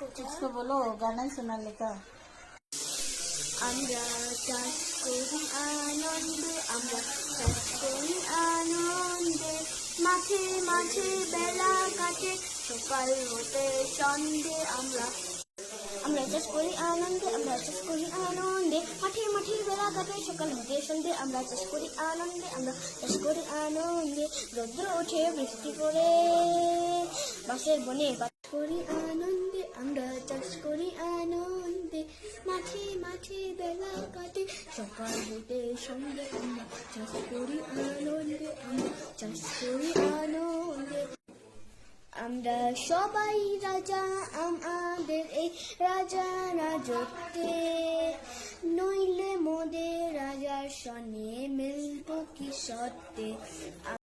कुछ तो बोलो, गाना ही सुना लेगा। আমরা চাষ করি আনন্দে, আমরা চাষ করি আনন্দে, মাঠে মাঠে বেলা কাটে সকাল হতে সন্ধে। আমরা চাষ করি আনন্দে, আমরা চাষ করি আনন্দে, মাঠে মাঠে বেলা কাটে সকাল হতে সন্ধে। আমরা চাষ করি আনন্দে, আমরা চাষ করি আনন্দে, রৌদ্র ওঠে বৃষ্টি পড়ে বাঁশের বনে। করি আনন্দে, আমরা চাষ করি আনন্দে, মাঠে মাঠে বেলা কাটে সকাল হতে সন্ধে। আমরা চাষ করি আনন্দে, আমরা চাষ করি আনন্দে। আমরা সবাই রাজা আমাদের এই রাজা রাজত্বে, নইলে মোদের রাজার সনে মিলব কি সত্ত্বে।